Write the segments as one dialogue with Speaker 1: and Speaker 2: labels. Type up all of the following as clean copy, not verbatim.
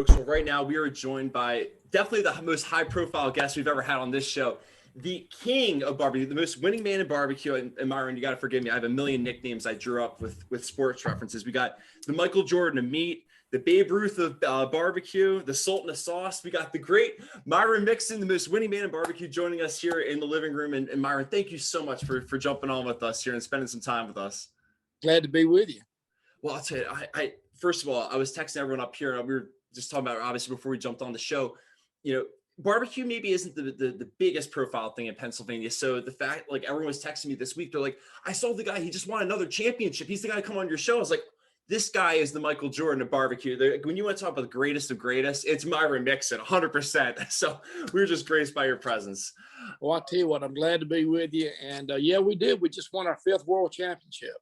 Speaker 1: folks. Well, right now we are joined by definitely the most high-profile guest we've ever had on this show, the king of barbecue, the most winning man in barbecue. And Myron, you got to forgive me. I have a million nicknames I drew up with sports references. We got the Michael Jordan of meat, the Babe Ruth of barbecue, the Sultan of sauce. We got the great Myron Mixon, the most winning man in barbecue, joining us here in the living room. And Myron, thank you so much for jumping on with us here and spending some time with us.
Speaker 2: Glad to be with you.
Speaker 1: Well, I'll tell you, I first of all, I was texting everyone up here, and we were just talking about, obviously, before we jumped on the show, barbecue maybe isn't the biggest profile thing in Pennsylvania. So the fact, like, everyone was texting me this week, they're like, I saw the guy, he just won another championship. He's the guy to come on your show. I was like, this guy is the Michael Jordan of barbecue. When you want to talk about the greatest of greatest, it's Myron Mixon, 100%. So we were just graced by your presence.
Speaker 2: Well, I'll tell you what, I'm glad to be with you. And yeah, we did. We just won our 5th world championship.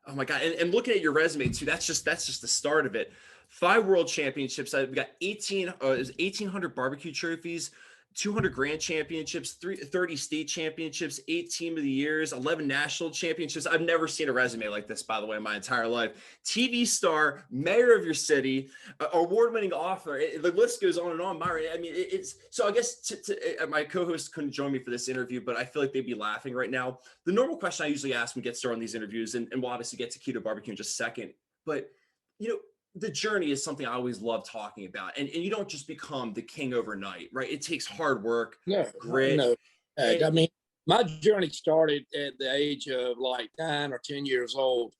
Speaker 1: Oh my God. And looking at your resume too, that's just the start of it. 5 world championships. We got 1,800 barbecue trophies, 200 grand championships, 30 state championships, 8 team of the years, 11 national championships. I've never seen a resume like this, by the way, in my entire life. TV star, mayor of your city, award-winning author. The list goes on and on, Myron. I mean, it's so I guess my co-host couldn't join me for this interview, but I feel like they'd be laughing right now. The normal question I usually ask when we get started on these interviews, and we'll obviously get to Keto BBQ in just a second, but the journey is something I always love talking about. And you don't just become the king overnight, right? It takes hard work, grit.
Speaker 2: No. I mean, my journey started at the age of like 9 or 10 years old.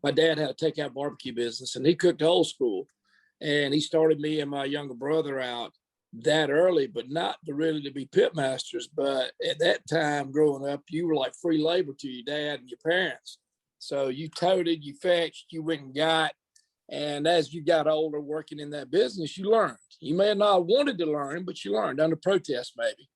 Speaker 2: My dad had a takeout barbecue business, and he cooked old school. And he started me and my younger brother out that early, but not really to be pit masters. But at that time, growing up, you were like free labor to your dad and your parents. So you toted, you fetched, you went and got. And as you got older working in that business, you learned. You may have not wanted to learn, but you learned under protest maybe.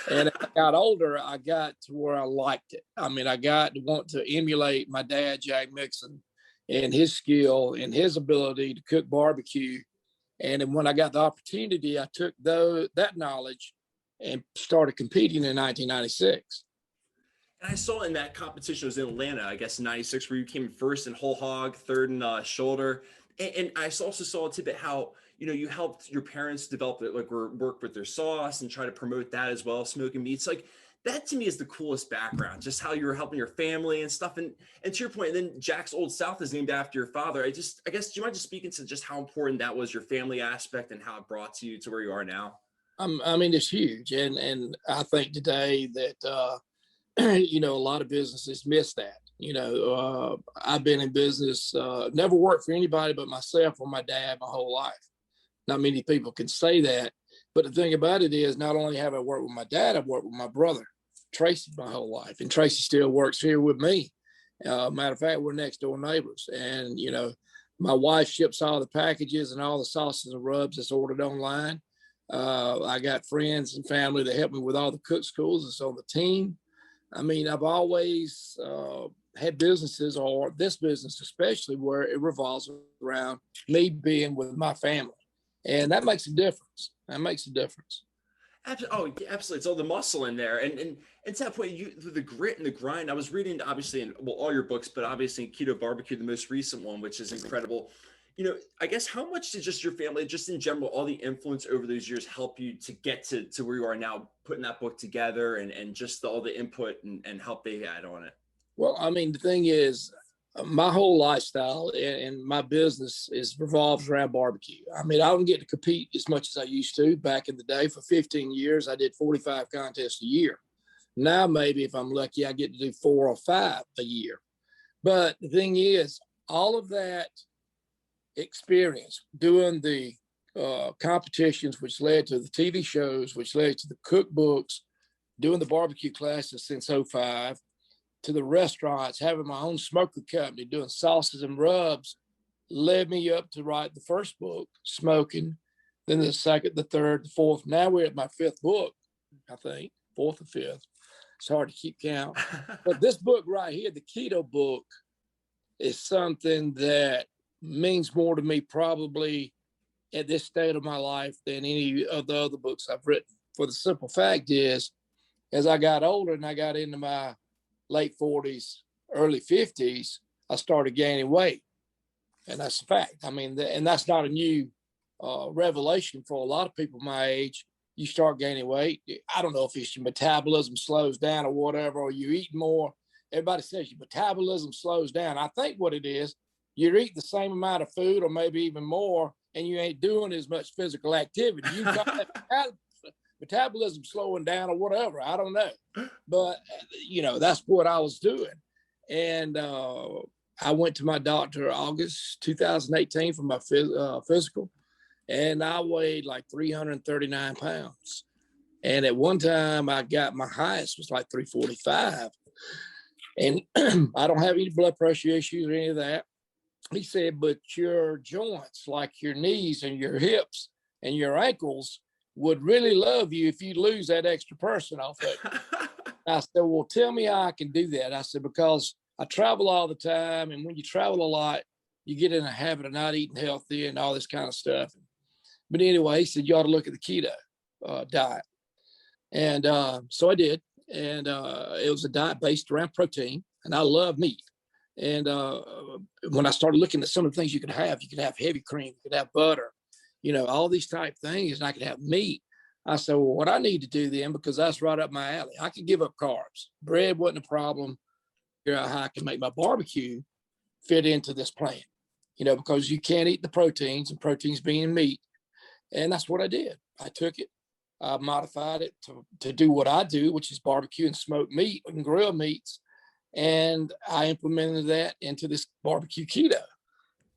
Speaker 2: And as I got older, I got to where I liked it. I mean, I got to want to emulate my dad, Jack Mixon, and his skill and his ability to cook barbecue. And then when I got the opportunity, I took that knowledge and started competing in 1996.
Speaker 1: And I saw in that competition, it was in Atlanta, I guess, in 96, where you came first in whole hog, third in shoulder. And I also saw a tidbit how, you helped your parents develop it, like work with their sauce and try to promote that as well, smoking meats. Like that to me is the coolest background, just how you were helping your family and stuff. And to your point, and then Jack's Old South is named after your father. I guess, do you mind just speaking to just how important that was, your family aspect, and how it brought you to where you are now?
Speaker 2: I mean, it's huge. And I think today that, a lot of businesses miss that. I've been in business, never worked for anybody but myself or my dad my whole life. Not many people can say that. But the thing about it is, not only have I worked with my dad, I've worked with my brother, Tracy, my whole life. And Tracy still works here with me. Matter of fact, we're next door neighbors. And, my wife ships all the packages and all the sauces and rubs that's ordered online. I got friends and family that help me with all the cook schools that's on the team. I mean, I've always had businesses, or this business especially, where it revolves around me being with my family. And that makes a difference.
Speaker 1: Oh, absolutely. It's all the muscle in there. And to that point, the grit and the grind. I was reading, obviously, all your books, but obviously in Keto BBQ, the most recent one, which is incredible. I guess how much did just your family, just in general, all the influence over those years help you to get to where you are now, putting that book together and just all the input and help they had on it?
Speaker 2: Well, I mean, the thing is, my whole lifestyle and my business revolves around barbecue. I mean, I don't get to compete as much as I used to back in the day. For 15 years, I did 45 contests a year. Now, maybe if I'm lucky, I get to do 4 or 5 a year. But the thing is, all of that experience doing the competitions, which led to the TV shows, which led to the cookbooks, doing the barbecue classes since 2005, to the restaurants, having my own smoker company, doing sauces and rubs, led me up to write the first book, Smoking, then the second, the third, the fourth. Now we're at my 5th book, I think, 4th or 5th. It's hard to keep count. But this book right here, the Keto book, is something that means more to me probably at this state of my life than any of the other books I've written. For the simple fact is, as I got older and I got into my late 40s, early 50s, I started gaining weight. And that's a fact. I mean, and that's not a new revelation for a lot of people my age. You start gaining weight. I don't know if it's your metabolism slows down or whatever, or you eat more. Everybody says your metabolism slows down. I think what it is, you're eating the same amount of food or maybe even more, and you ain't doing as much physical activity. You got that metabolism slowing down or whatever. I don't know. But, that's what I was doing. And I went to my doctor August 2018 for my physical, and I weighed like 339 pounds. And at one time I got my highest was like 345. And I don't have any blood pressure issues or any of that. He said, but your joints, like your knees and your hips and your ankles, would really love you if you lose that extra person off of you. I said, well, tell me how I can do that. I said, because I travel all the time. And when you travel a lot, you get in a habit of not eating healthy and all this kind of stuff. But anyway, he said, you ought to look at the keto diet. And so I did. And it was a diet based around protein. And I love meat. And when I started looking at some of the things you could have heavy cream, you could have butter, all these type things, and I could have meat. I said, well, what I need to do then, because that's right up my alley, I could give up carbs. Bread wasn't a problem. Figure out how I can make my barbecue fit into this plan, because you can't eat the proteins, and proteins being meat. And that's what I did. I took it, I modified it to do what I do, which is barbecue and smoked meat and grilled meats. And I implemented that into this barbecue keto.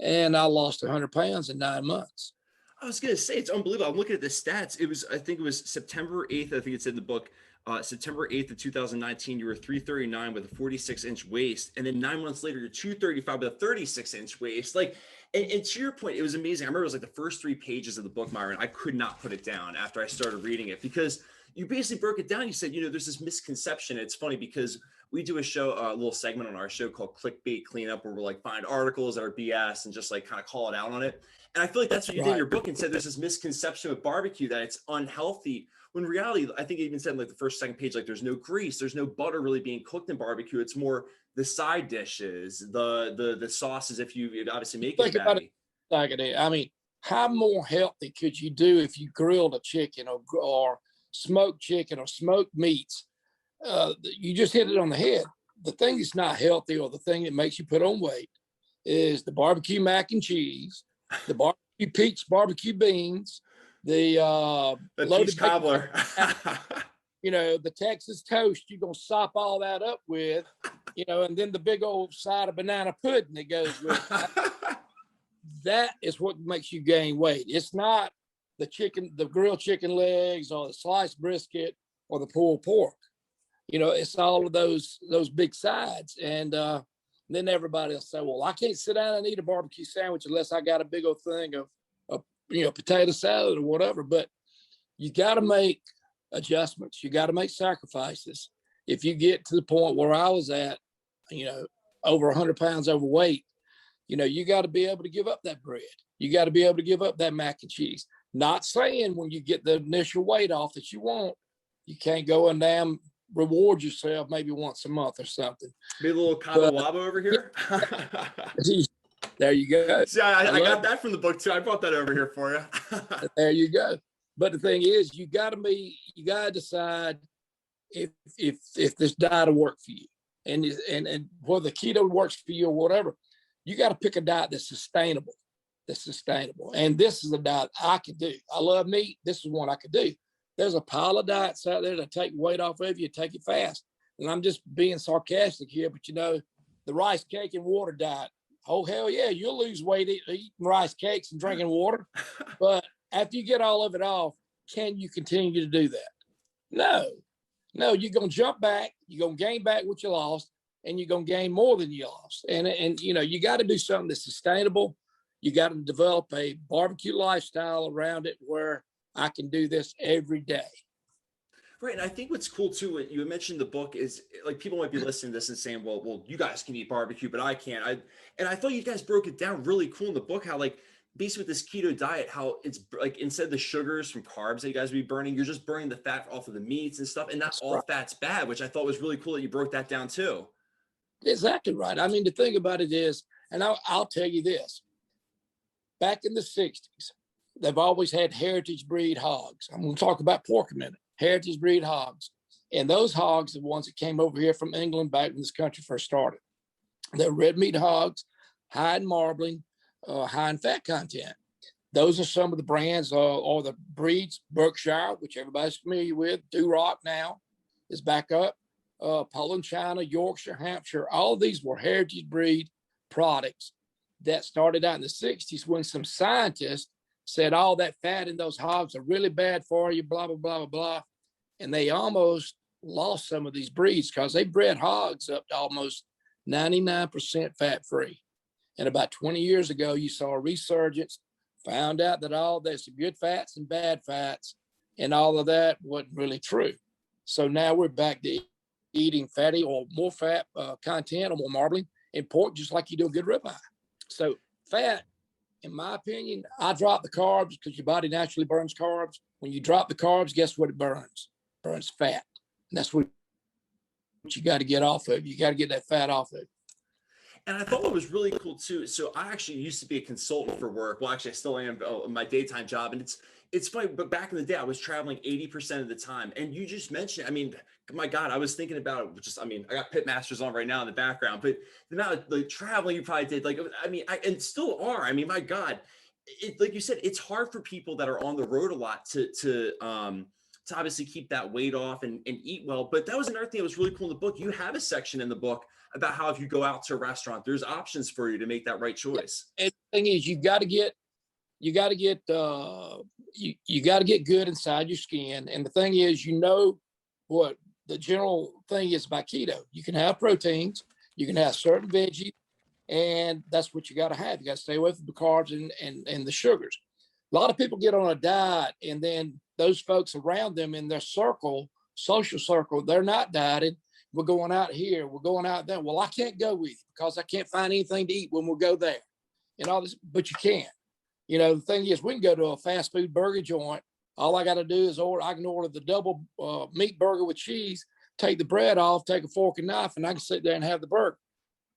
Speaker 2: And I lost 100 pounds in 9 months.
Speaker 1: I was going to say, it's unbelievable. I'm looking at the stats. I think it was September 8th. I think it's in the book. September 8th of 2019, you were 339 with a 46-inch waist. And then 9 months later, you're 235 with a 36-inch waist. And to your point, it was amazing. I remember it was like the first 3 pages of the book, Myron. I could not put it down after I started reading it, because you basically broke it down. You said, there's this misconception. It's funny because we do a little segment on our show called Clickbait Cleanup, where we're find articles that are BS and just kind of call it out on it. And I feel like that's what you did in your book, and said there's this misconception with barbecue that it's unhealthy. When in reality, I think it even said in the first, second page, there's no grease, there's no butter really being cooked in barbecue. It's more the side dishes, the sauces, if you obviously make it fatty.
Speaker 2: I mean, how more healthy could you do if you grilled a chicken or smoked chicken or smoked meats? You just hit it on the head. The thing that's not healthy, or the thing that makes you put on weight, is the barbecue mac and cheese, the barbecue peach barbecue beans, the
Speaker 1: peach cobbler,
Speaker 2: the Texas toast. You're gonna sop all that up with, and then the big old side of banana pudding that goes with it. That is what makes you gain weight. It's not the grilled chicken legs, or the sliced brisket, or the pulled pork. It's all of those big sides. And then everybody will say, well, I can't sit down and eat a barbecue sandwich unless I got a big old thing of potato salad or whatever. But you got to make adjustments. You got to make sacrifices. If you get to the point where I was at, over 100 pounds overweight, you got to be able to give up that bread. You got to be able to give up that mac and cheese. Not saying when you get the initial weight off that you want, you can't go and damn reward yourself maybe once a month or something.
Speaker 1: Maybe a little Cabo Wabo over here.
Speaker 2: There you go.
Speaker 1: See, I got that from the book too. I brought that over here for you.
Speaker 2: There you go. But the thing is, you got to decide if this diet will work for you, and whether keto works for you or whatever. You got to pick a diet that's sustainable. And this is a diet I could do. I love meat. This is one I could do. There's a pile of diets out there that take weight off of you, take it fast. And I'm just being sarcastic here, but the rice cake and water diet. Oh, hell yeah, you'll lose weight eating rice cakes and drinking water. But after you get all of it off, can you continue to do that? No, you're going to jump back. You're going to gain back what you lost, and you're going to gain more than you lost. And you got to do something that's sustainable. You got to develop a barbecue lifestyle around it where I can do this every day.
Speaker 1: Right. And I think what's cool too, what you mentioned the book is people might be listening to this and saying, well, you guys can eat barbecue, but I can't. I thought you guys broke it down really cool in the book, how basically with this keto diet, how it's instead of the sugars from carbs that you guys would be burning, you're just burning the fat off of the meats and stuff. And not all fat's bad, which I thought was really cool that you broke that down too.
Speaker 2: Exactly right. I mean, the thing about it is, and I'll tell you this, back in the 60s, they've always had heritage breed hogs. I'm going to talk about pork a minute. Heritage breed hogs. And those hogs are the ones that came over here from England back when this country first started. They're red meat hogs, high in marbling, high in fat content. Those are some of the brands or the breeds. Berkshire, which everybody's familiar with. Duroc now is back up. Poland, China, Yorkshire, Hampshire. All of these were heritage breed products that started out in the 60s when some scientists said all that fat in those hogs are really bad for you, blah, blah, blah, blah, blah. And they almost lost some of these breeds because they bred hogs up to almost 99% fat free. And about 20 years ago, you saw a resurgence, found out that there's some good fats and bad fats, and all of that wasn't really true. So now we're back to eating fatty or more fat content or more marbling in pork, just like you do a good ribeye. So fat, in my opinion, I drop the carbs because your body naturally burns carbs. When you drop the carbs, guess what it burns? It burns fat. And that's what you got to get off of. You got to get that fat off of.
Speaker 1: And I thought it was really cool too. So I actually used to be a consultant for work. Well, actually, I still am my daytime job. And it's funny, but back in the day, I was traveling 80% of the time. And you just mentioned, I mean, my God, I was thinking about it. Just, I mean, I got Pitmasters on right now in the background, but the amount of like traveling you probably did, like, I mean, and still are. I mean, my God, like you said, it's hard for people that are on the road a lot to obviously keep that weight off and eat well. But that was another thing that was really cool in the book. You have a section in the book about how if you go out to a restaurant, there's options for you to make that right choice.
Speaker 2: And the thing is, you got to get good inside your skin. And the thing is, what the general thing is about keto. You can have proteins, you can have certain veggies, and that's what you got to have. You got to stay away from the carbs and the sugars. A lot of people get on a diet, and then those folks around them in their social circle, they're not dieted. We're going out here, we're going out there. Well, I can't go with you because I can't find anything to eat when we go there. And all this, but you can. You know, the thing is, we can go to a fast food burger joint. All I got to do is I can order the double meat burger with cheese, take the bread off, take a fork and knife, and I can sit there and have the burger.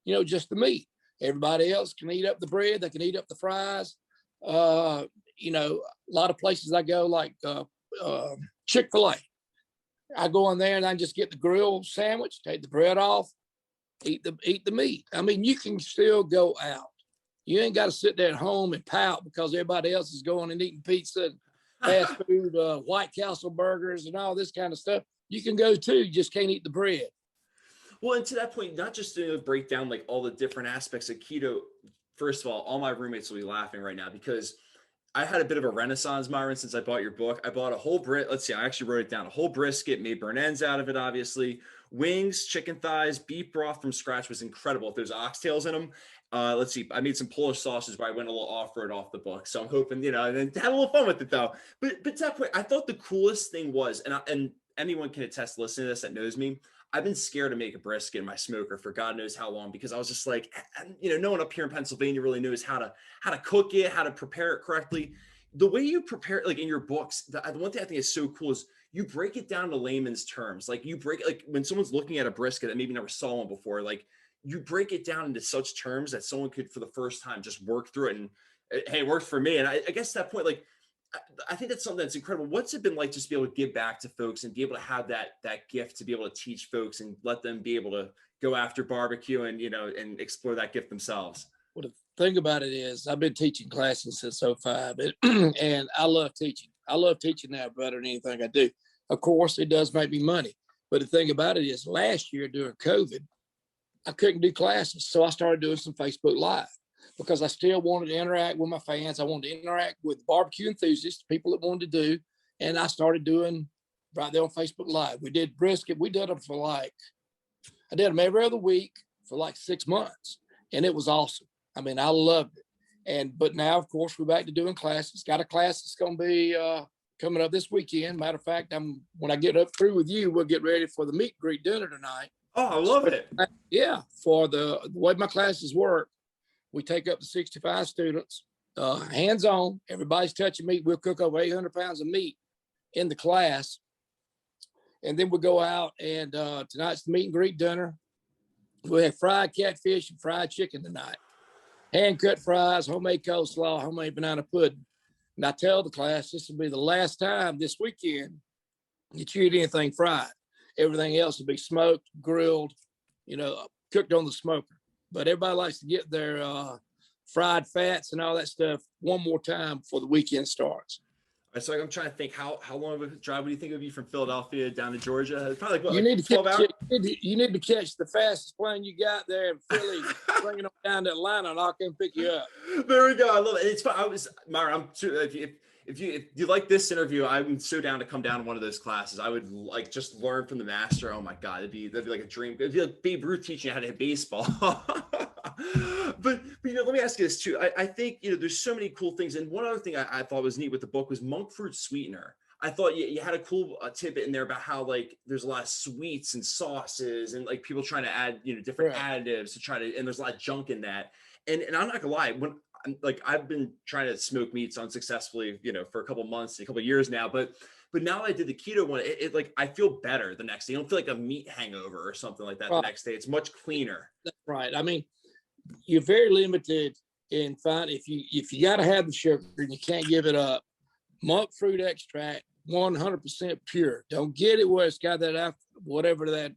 Speaker 2: You know, just the meat. Everybody else can eat up the bread. They can eat up the fries. You know, a lot of places I go, like Chick-fil-A. I go in there and I just get the grilled sandwich, take the bread off, eat the meat. I mean, you can still go out. You ain't got to sit there at home and pout because everybody else is going and eating pizza and fast food, White Castle burgers and all this kind of stuff. You can go too. You just can't eat the bread.
Speaker 1: Well, and to that point, not just to break down like all the different aspects of keto. First of all my roommates will be laughing right now because I had a bit of a renaissance, Myron, since I bought your book. I bought a whole let's see, I actually wrote it down. A whole brisket, made burn ends out of it, obviously. Wings, chicken thighs, beef broth from scratch was incredible. If there's oxtails in them, let's see, I made some Polish sausages, but I went a little off-road off the book. So I'm hoping, you know, and then had a little fun with it though. But to that point, I thought the coolest thing was, and anyone can attest, listen to this that knows me, I've been scared to make a brisket in my smoker for God knows how long, because I was just like, you know, no one up here in Pennsylvania really knows how to cook it, how to prepare it correctly. The way you prepare it, like in your books, the one thing I think is so cool is you break it down to layman's terms. Like you break, like when someone's looking at a brisket that maybe never saw one before, like you break it down into such terms that someone could, for the first time, just work through it. And hey, it worked for me. And I guess at that point, like, I think that's something that's incredible. What's it been like just to be able to give back to folks and be able to have that gift to be able to teach folks and let them be able to go after barbecue and, you know, and explore that gift themselves?
Speaker 2: Well, the thing about it is I've been teaching classes since 05 and I love teaching. I love teaching now better than anything I do. Of course, it does make me money. But the thing about it is last year during COVID, I couldn't do classes. So I started doing some Facebook Live, because I still wanted to interact with my fans. I wanted to interact with barbecue enthusiasts, people that wanted to do. And I started doing right there on Facebook Live. We did brisket. We did them I did them every other week for like 6 months. And it was awesome. I mean, I loved it. But now, of course, we're back to doing classes. Got a class that's going to be coming up this weekend. Matter of fact, when I get up through with you, we'll get ready for the meet and greet dinner tonight.
Speaker 1: Oh, I love it.
Speaker 2: Yeah. For the way my classes work, we take up to 65 students, hands-on. Everybody's touching meat. We'll cook over 800 pounds of meat in the class. And then we'll go out and tonight's the meet and greet dinner. We have fried catfish and fried chicken tonight. Hand-cut fries, homemade coleslaw, homemade banana pudding. And I tell the class, this will be the last time this weekend that you eat anything fried. Everything else will be smoked, grilled, cooked on the smoker. But everybody likes to get their fried fats and all that stuff one more time before the weekend starts.
Speaker 1: So I'm trying to think, how long of a drive would you think it would be from Philadelphia down to Georgia? It's probably
Speaker 2: You need to
Speaker 1: 12 hours?
Speaker 2: You need to catch the fastest plane you got there in Philly, bring it down to Atlanta, and I'll come pick you up.
Speaker 1: There we go. I love it. It's fun. Myron, if you like this interview, I'm so down to come down to one of those classes. I would like just learn from the master. Oh my God, that'd be like a dream. It'd be like Babe Ruth teaching you how to hit baseball. But let me ask you this too. I think there's so many cool things, and one other thing I thought was neat with the book was monk fruit sweetener. I thought you had a cool tidbit in there about how like there's a lot of sweets and sauces and like people trying to add different additives to try to, and there's a lot of junk in that. And I'm not gonna lie, when I've been trying to smoke meats unsuccessfully, for a couple months, a couple years now, but now I did the keto one, it like I feel better the next day. You don't feel like a meat hangover or something like that the next day. It's much cleaner.
Speaker 2: That's right. I mean, you're very limited in fine if you got to have the sugar and you can't give it up. Monk fruit extract, 100% pure. Don't get it where it's got that whatever that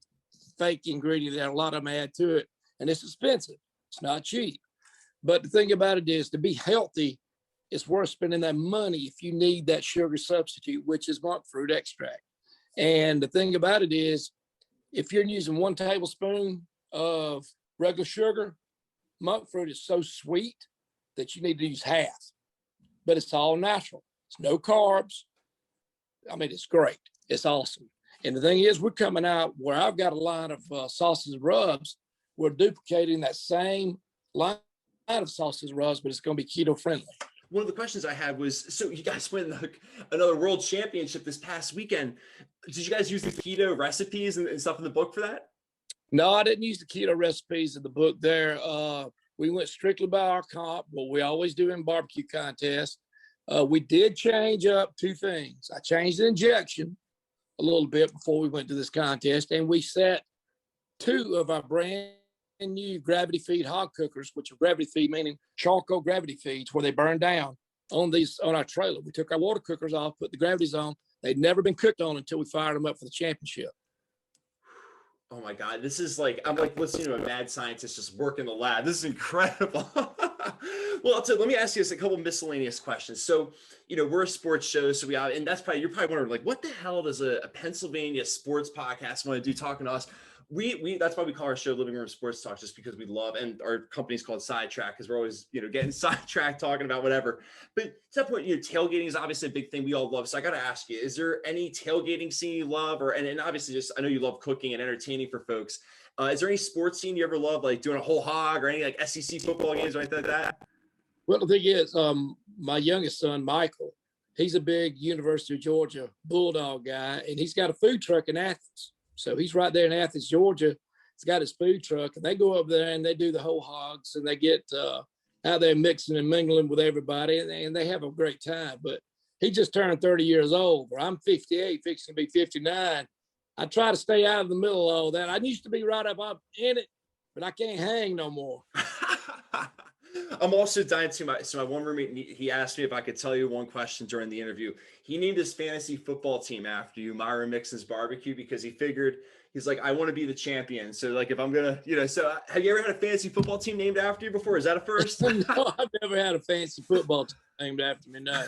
Speaker 2: fake ingredient that a lot of them add to it, and it's expensive. It's not cheap. But the thing about it is, to be healthy, it's worth spending that money if you need that sugar substitute, which is monk fruit extract. And the thing about it is, if you're using 1 tablespoon of regular sugar, monk fruit is so sweet that you need to use half. But it's all natural. It's no carbs. I mean, it's great. It's awesome. And the thing is, we're coming out where I've got a line of sauces and rubs. We're duplicating that same line of sauces and rubs, but it's going to be keto friendly.
Speaker 1: One of the questions I had was, so you guys won another world championship this past weekend. Did you guys use the keto recipes and stuff in the book for that?
Speaker 2: No, I didn't use the keto recipes in the book there. We went strictly by our comp, what we always do in barbecue contests. We did change up 2 things. I changed the injection a little bit before we went to this contest, and we set 2 of our brand new gravity feed hog cookers, which are gravity feed, meaning charcoal gravity feeds, where they burn down on our trailer. We took our water cookers off, put the gravities on. They'd never been cooked on until we fired them up for the championship.
Speaker 1: Oh my God, this is like, I'm like listening to a mad scientist just work in the lab. This is incredible. Well, let me ask you a couple miscellaneous questions. So, we're a sports show, so and that's probably, you're probably wondering, like, what the hell does a Pennsylvania sports podcast want to do talking to us? That's why we call our show Living Room Sports Talk, just because we love, and our company's called SideTracked because we're always, getting sidetracked talking about whatever. But to that point, tailgating is obviously a big thing we all love. So I got to ask you, is there any tailgating scene you love, and obviously just, I know you love cooking and entertaining for folks. Is there any sports scene you ever love, like doing a whole hog or any like SEC football games or anything like that?
Speaker 2: Well, the thing is, my youngest son, Michael, he's a big University of Georgia Bulldog guy, and he's got a food truck in Athens. So he's right there in Athens, Georgia. He's got his food truck, and they go up there and they do the whole hogs, and they get out there mixing and mingling with everybody, and they have a great time. But he just turned 30 years old. I'm 58, fixing to be 59. I try to stay out of the middle of all that. I used to be right up in it, but I can't hang no more.
Speaker 1: I'm also dying to my one roommate. He asked me if I could tell you one question during the interview. He named his fantasy football team after you, Myron Mixon's Barbecue, because he figured, he's like, I want to be the champion. So like, if I'm going to, so have you ever had a fantasy football team named after you before? Is that a first?
Speaker 2: No, I've never had a fantasy football team named after me. No.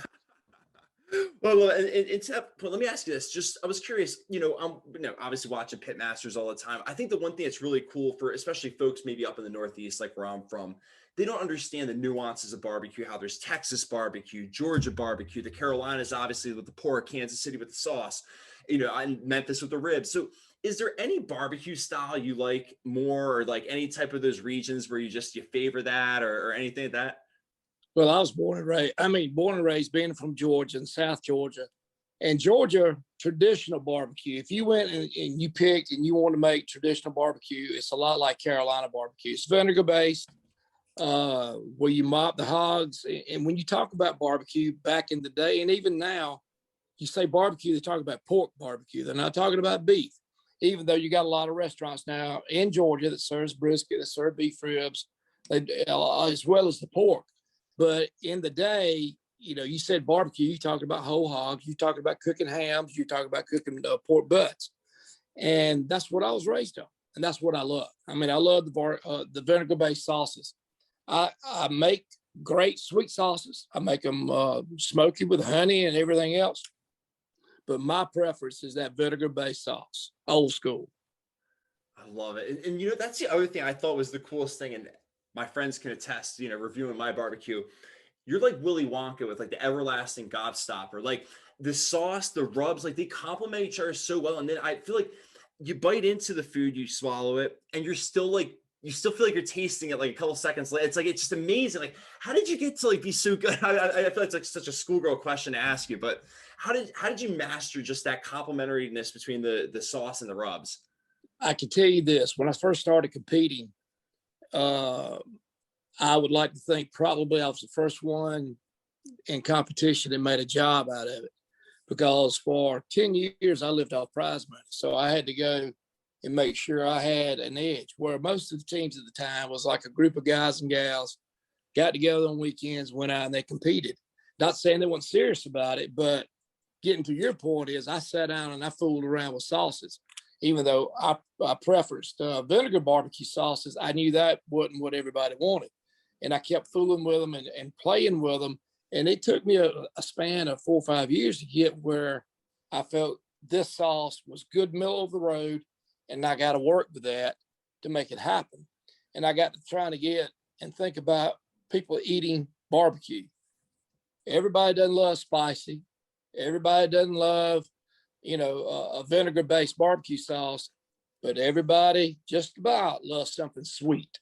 Speaker 1: Well, and to that point, let me ask you this. Just, I was curious, I'm obviously watching Pitmasters all the time. I think the one thing that's really cool for, especially folks maybe up in the Northeast, like where I'm from, they don't understand the nuances of barbecue, how there's Texas barbecue, Georgia barbecue, the Carolinas, obviously with the pork, Kansas City with the sauce, and Memphis with the ribs. So is there any barbecue style you like more, or like any type of those regions where you favor that or anything like that?
Speaker 2: Well, I was born and raised being from Georgia and South Georgia. And Georgia, traditional barbecue, if you went and you picked and you want to make traditional barbecue, it's a lot like Carolina barbecue. It's vinegar based, where you mop the hogs. And when you talk about barbecue back in the day, and even now, you say barbecue, they talk about pork barbecue. They're not talking about beef, even though you got a lot of restaurants now in Georgia that serves brisket, that serve beef ribs, as well as the pork. But in the day, you said barbecue, you talked about whole hogs, you talked about cooking hams, you talked about cooking pork butts. And that's what I was raised on. And that's what I love. I mean, I love the vinegar-based sauces. I make great sweet sauces. I make them smoky with honey and everything else. But my preference is that vinegar-based sauce, old school.
Speaker 1: I love it. And that's the other thing I thought was the coolest thing. And my friends can attest, reviewing my barbecue. You're like Willy Wonka with like the everlasting gobstopper. Like the sauce, the rubs, like they complement each other so well. And then I feel like you bite into the food, you swallow it, and you still feel like you're tasting it like a couple seconds later. It's like, it's just amazing. Like, how did you get to like be so good? I feel like it's like such a schoolgirl question to ask you, but how did you master just that complementariness between the sauce and the rubs?
Speaker 2: I can tell you this, when I first started competing, I would like to think probably I was the first one in competition that made a job out of it, because for 10 years I lived off prize money. So I had to go and make sure I had an edge, where most of the teams at the time was like a group of guys and gals got together on weekends, went out and they competed. Not saying they weren't serious about it, but getting to your point is I sat down and I fooled around with sauces. Even though I preferenced vinegar barbecue sauces, I knew that wasn't what everybody wanted. And I kept fooling with them and playing with them. And it took me a span of 4 or 5 years to get where I felt this sauce was good middle of the road. And I got to work with that to make it happen. And I got to trying to get and think about people eating barbecue. Everybody doesn't love spicy. Everybody doesn't love, a vinegar-based barbecue sauce, but everybody just about loves something sweet.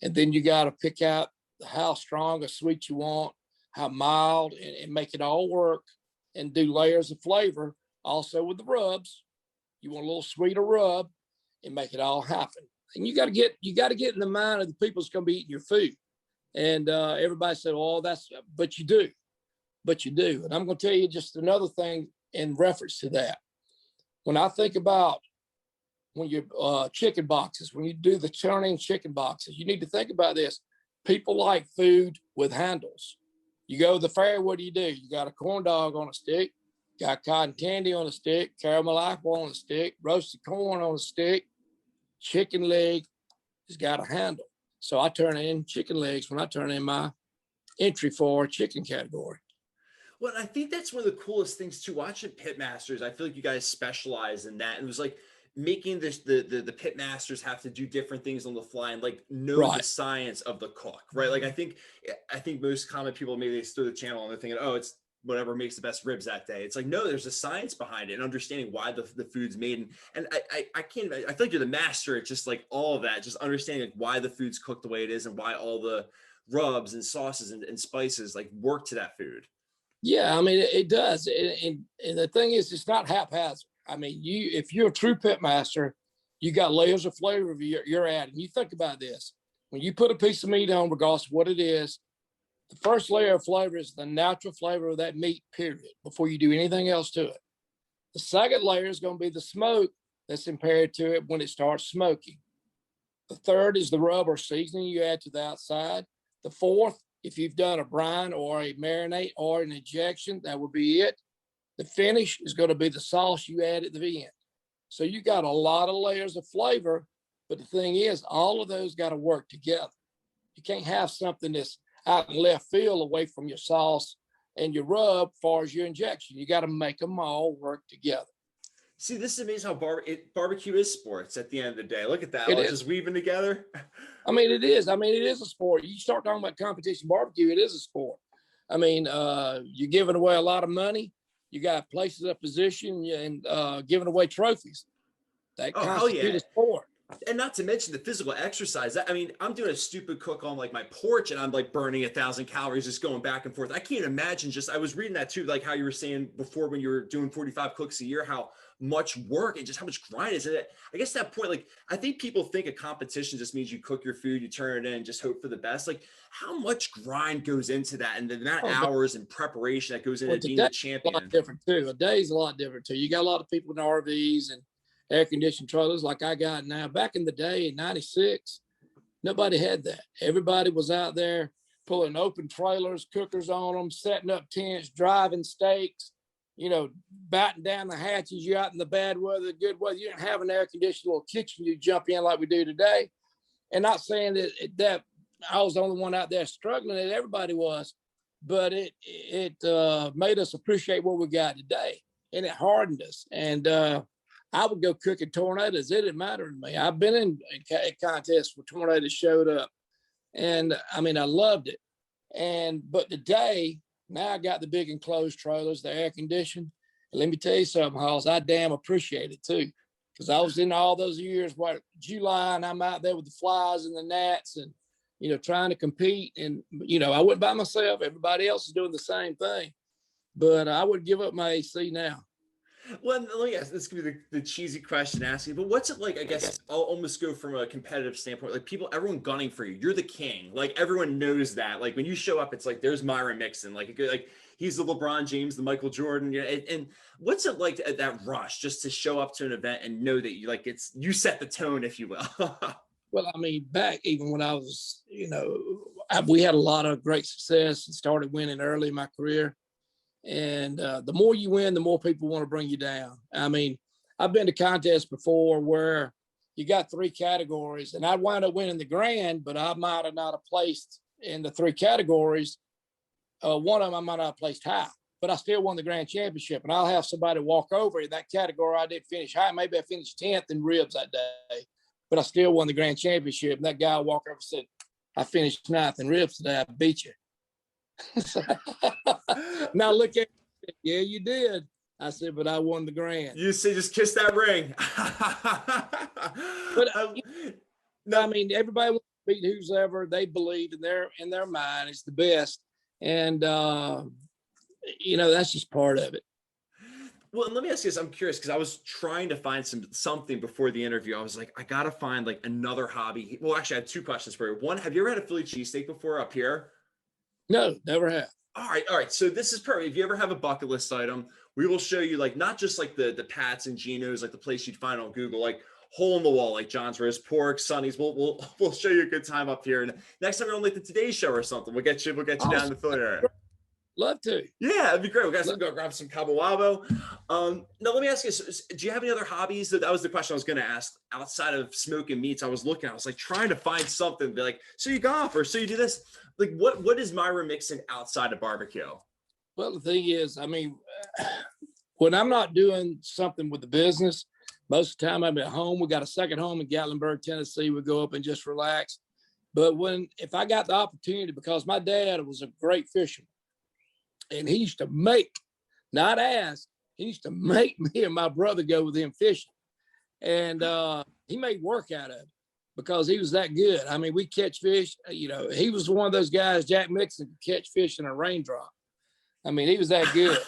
Speaker 2: And then you got to pick out how strong or sweet you want, how mild, and make it all work, and do layers of flavor. Also with the rubs, you want a little sweeter rub, and make it all happen. And you got to get in the mind of the people that's going to be eating your food. And everybody said, "Oh, but you do." And I'm going to tell you just another thing in reference to that. When I think about when you're chicken boxes, when you do the turning chicken boxes, you need to think about this. People like food with handles. You go to the fair, what do? You got a corn dog on a stick, got cotton candy on a stick, caramel apple on a stick, roasted corn on a stick, chicken leg has got a handle. So I turn in chicken legs when I turn in my entry for chicken category.
Speaker 1: Well, I think that's one of the coolest things too. Watching pit masters, I feel like you guys specialize in that. And it was like making this the pit masters have to do different things on the fly and like know the science of the cook, right? Like I think most common people, maybe they throw the channel and they're thinking, oh, it's whatever makes the best ribs that day. It's like, no, there's a science behind it and understanding why the food's made. And I can't, I feel like you're the master at just like all of that, just understanding like why the food's cooked the way it is and why all the rubs and sauces and spices like work to that food.
Speaker 2: Yeah, I mean, it does. And the thing is, it's not haphazard. I mean, if you're a true pit master, you got layers of flavor you're adding. You think about this. When you put a piece of meat on, regardless of what it is, the first layer of flavor is the natural flavor of that meat, period, before you do anything else to it. The second layer is going to be the smoke that's impaired to it when it starts smoking. The third is the rub or seasoning you add to the outside. The fourth, if you've done a brine or a marinade or an injection, that would be it. The finish is going to be the sauce you add at the end. So you got a lot of layers of flavor, but the thing is, all of those got to work together. You can't have something that's out in left field away from your sauce and your rub as far as your injection. You got to make them all work together.
Speaker 1: See, this is amazing how barbecue is sports at the end of the day. Look at that.
Speaker 2: It is.
Speaker 1: Just weaving together.
Speaker 2: I mean, it is. I mean, it is a sport. You start talking about competition barbecue, it is a sport. I mean, you're giving away a lot of money. You got places of position and giving away trophies. That constitutes a sport.
Speaker 1: And not to mention the physical exercise. I mean, I'm doing a stupid cook on like my porch and I'm like burning 1,000 calories just going back and forth. I can't imagine I was reading that too, like how you were saying before when you were doing 45 cooks a year, how much work and just how much grind is it. I guess that point, like, I think people think a competition just means you cook your food, you turn it in, just hope for the best. Like how much grind goes into that and the amount of hours and preparation that goes into being a champion.
Speaker 2: A lot different too. A day's a lot different too. You got a lot of people in RVs and air-conditioned trailers like I got now. Back in the day in 96, nobody had that. Everybody was out there pulling open trailers, cookers on them, setting up tents, driving steaks, batting down the hatches. You're out in the bad weather, the good weather. You didn't have an air conditioned little kitchen you jump in like we do today. And not saying that I was the only one out there struggling, that everybody was, but it made us appreciate what we got today, and it hardened us. And I would go cooking tornadoes. It didn't matter to me. I've been in contests where tornadoes showed up, and I mean, I loved it. But today, now I got the big enclosed trailers, the air conditioned. And let me tell you something, Hogs, I damn appreciate it too. Because I was in all those years where July, and I'm out there with the flies and the gnats and, trying to compete. And, I wasn't by myself. Everybody else is doing the same thing. But I would give up my AC now.
Speaker 1: Well, let me ask, this could be the cheesy question to ask you, but what's it like? I guess I'll almost go from a competitive standpoint, like everyone gunning for you. You're the king. Like everyone knows that. Like when you show up, it's like, there's Myron Mixon. Like he's the LeBron James, the Michael Jordan. And what's it like that rush just to show up to an event and know that you set the tone, if you will?
Speaker 2: Well, I mean, back even when I was, we had a lot of great success and started winning early in my career. And the more you win, the more people want to bring you down. I mean, I've been to contests before where you got 3 categories, and I'd wind up winning the grand, but I might have not have placed in the 3 categories. One of them I might not have placed high, but I still won the grand championship. And I'll have somebody walk over in that category. I didn't finish high. Maybe I finished 10th in ribs that day, but I still won the grand championship. And that guy walked over and said, I finished 9th in ribs today. I beat you. Now look at it. Yeah, you did. I said, but I won the grand.
Speaker 1: You say, just kiss that ring.
Speaker 2: But no, I mean, everybody wants to beat who's ever they believe in their mind is the best, and that's just part of it.
Speaker 1: Well, and let me ask you this. I'm curious because I was trying to find something before the interview. I was like, I gotta find like another hobby. Well, actually, I have 2 questions for you. One, have you ever had a Philly cheesesteak before up here?
Speaker 2: No, never have.
Speaker 1: All right. So this is perfect. If you ever have a bucket list item, we will show you like not just like the Pats and Geno's, like the place you'd find on Google, like hole in the wall, like John's Roast Pork, Sonny's. We'll show you a good time up here. And next time you're on like the Today Show or something, we'll get you down the Philly area.
Speaker 2: Love to.
Speaker 1: Yeah, it'd be great. We got to go grab some Cabo Wabo. Now let me ask you, do you have any other hobbies? That was the question I was going to ask. Outside of smoking meats, I was like trying to find something. Be like, so you golf or so you do this? Like, what is Myron Mixon outside of barbecue?
Speaker 2: Well, the thing is, I mean, when I'm not doing something with the business, most of the time I'm at home. We got a second home in Gatlinburg, Tennessee. We go up and just relax. But if I got the opportunity, because my dad was a great fisherman, and he used to make, not ask, he used to make me and my brother go with him fishing. And he made work out of it because he was that good. I mean, we catch fish, he was one of those guys, Jack Mixon, could catch fish in a raindrop. I mean, he was that good.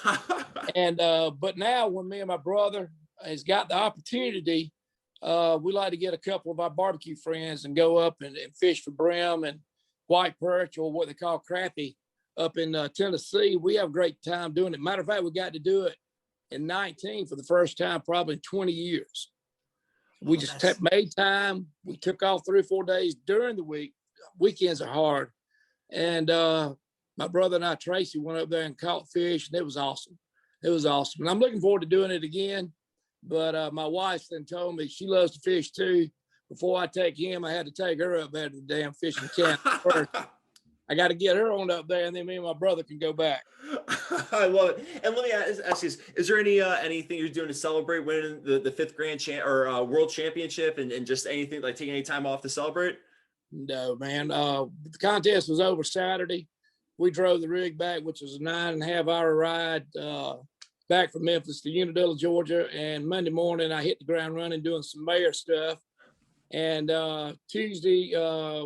Speaker 2: And but now when me and my brother has got the opportunity, we like to get a couple of our barbecue friends and go up and fish for brim and white perch, or what they call crappie, up in Tennessee. We have a great time doing it. Matter of fact, we got to do it in 19 for the first time, probably in 20 years. We just made time. We took off 3 or 4 days during the week. Weekends are hard. And my brother and I, Tracy, went up there and caught fish, and it was awesome. It was awesome. And I'm looking forward to doing it again. But my wife then told me she loves to fish too. Before I take him, I had to take her up there to the damn fishing camp first. I got to get her on up there, and then me and my brother can go back.
Speaker 1: I love it. And let me ask you, is there anything you're doing to celebrate winning the 5th grand world championship, and just anything like taking any time off to celebrate?
Speaker 2: No, man. The contest was over Saturday. We drove the rig back, which was a 9.5-hour ride back from Memphis to Unadilla, Georgia. And Monday morning, I hit the ground running doing some mayor stuff. And Tuesday,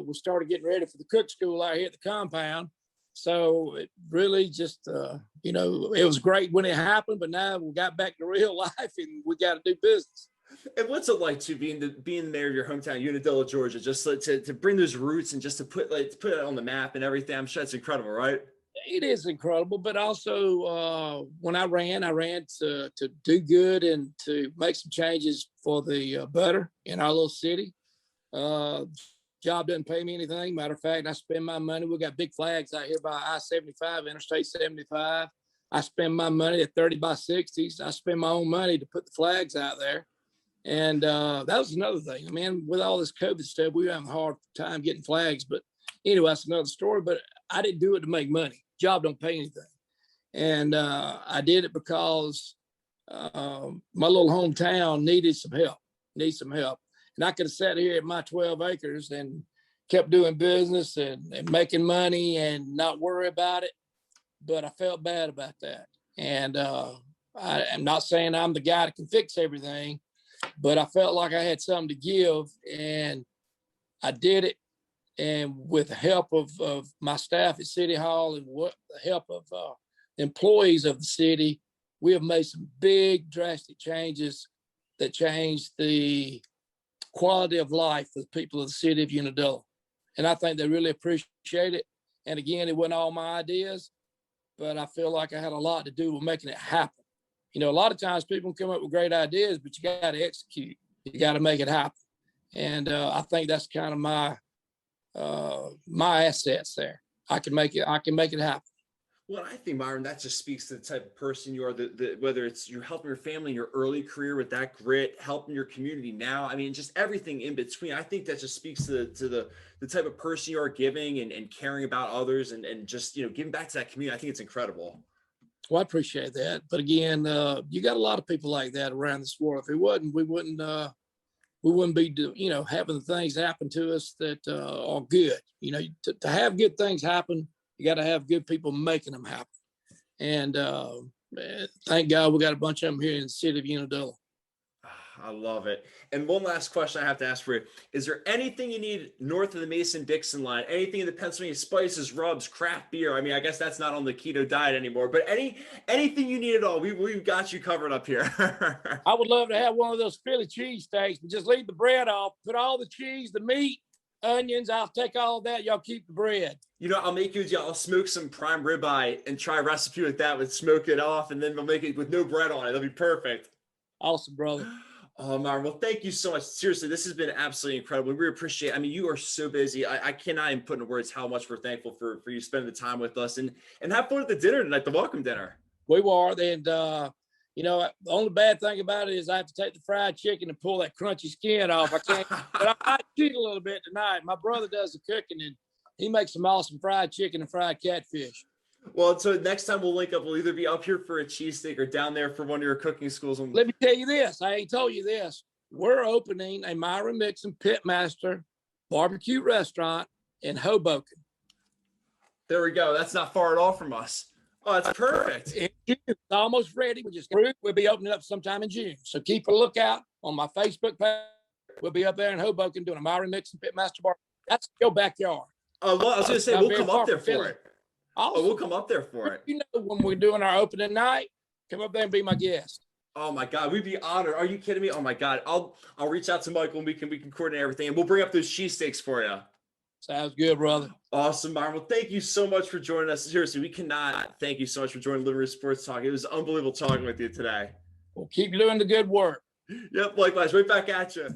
Speaker 2: we started getting ready for the cook school out here at the compound. So it really just, it was great when it happened, but now we got back to real life and we got to do business.
Speaker 1: And what's it like to being the mayor of your hometown, Unadilla, Georgia, just to bring those roots and just to put it on the map and everything? I'm sure it's incredible, right?
Speaker 2: It is incredible, but also when I ran to do good and to make some changes for the better in our little city. Job doesn't pay me anything. Matter of fact, I spend my money. We got big flags out here by I-75, Interstate 75. I spend my money at 30 by 60s. I spend my own money to put the flags out there. And that was another thing. I mean, with all this COVID stuff, we were having a hard time getting flags. But anyway, that's another story. But I didn't do it to make money. Job don't pay anything. And I did it because my little hometown needed some help. And I could have sat here at my 12 acres and kept doing business and making money and not worry about it. But I felt bad about that. And I'm not saying I'm the guy that can fix everything, but I felt like I had something to give, and I did it. And with the help of my staff at City Hall and the help of employees of the city, we have made some big, drastic changes that changed the quality of life for the people of the city of Unadilla. And I think they really appreciate it. And again, it wasn't all my ideas, but I feel like I had a lot to do with making it happen. You know, a lot of times people come up with great ideas, but you got to execute. You got to make it happen. And I think that's kind of my assets there. I can make it happen.
Speaker 1: Well, I think, Myron, that just speaks to the type of person you are, whether it's you're helping your family in your early career with that grit, helping your community now. I mean, just everything in between. I think that just speaks to the type of person you are, giving and caring about others and just, you know, giving back to that community. I think it's incredible.
Speaker 2: Well, I appreciate that. But again, you got a lot of people like that around this world. If it wasn't, we wouldn't be, you know, having the things happen to us that are good. You know, to have good things happen, you got to have good people making them happen. And thank God we got a bunch of them here in the city of Unadilla.
Speaker 1: I love it. And one last question I have to ask for you. Is there anything you need north of the Mason-Dixon line? Anything in the Pennsylvania spices, rubs, craft beer? I mean, I guess that's not on the keto diet anymore, but anything you need at all, we've got you covered up here.
Speaker 2: I would love to have one of those Philly cheesesteaks, but just leave the bread off, put all the cheese, the meat, onions. I'll take all of that. Y'all keep the bread. You know,
Speaker 1: I'll smoke some prime ribeye and try a recipe with that, smoke it off, and then we'll make it with no bread on it. That'll be perfect.
Speaker 2: Awesome, brother.
Speaker 1: Oh, Myron, well, thank you so much. Seriously, this has been absolutely incredible. We appreciate it. I mean, you are so busy. I cannot even put into words how much we're thankful for you spending the time with us and have fun at the dinner tonight, the welcome dinner.
Speaker 2: We were. And, you know, the only bad thing about it is I have to take the fried chicken and pull that crunchy skin off. I can't, but I might cheat a little bit tonight. My brother does the cooking, and he makes some awesome fried chicken and fried catfish.
Speaker 1: Well, so next time we'll link up. We'll either be up here for a cheesesteak or down there for one of your cooking schools.
Speaker 2: Let me tell you this. I ain't told you this. We're opening a Myron Mixon Pitmaster barbecue restaurant in Hoboken.
Speaker 1: There we go. That's not far at all from us. Oh, that's perfect.
Speaker 2: It's almost ready. We'll be opening up sometime in June. So keep a lookout on my Facebook page. We'll be up there in Hoboken doing a Myron Mixon Pitmaster barbecue. That's your backyard.
Speaker 1: Well, I was going to say, we'll come up there for it.
Speaker 2: Awesome.
Speaker 1: Oh, we'll come up there for it.
Speaker 2: You know, when we're doing our opening night, come up there and be my guest.
Speaker 1: Oh my God, we'd be honored. Are you kidding me? Oh my God, I'll reach out to Michael and we can coordinate everything, and we'll bring up those cheesesteaks for you.
Speaker 2: Sounds good, brother.
Speaker 1: Awesome, Myron. Well, thank you so much for joining us. Seriously, we cannot thank you so much for joining Liberty Sports Talk. It was unbelievable talking with you today.
Speaker 2: Well, keep doing the good work.
Speaker 1: Yep, likewise. Right back at you.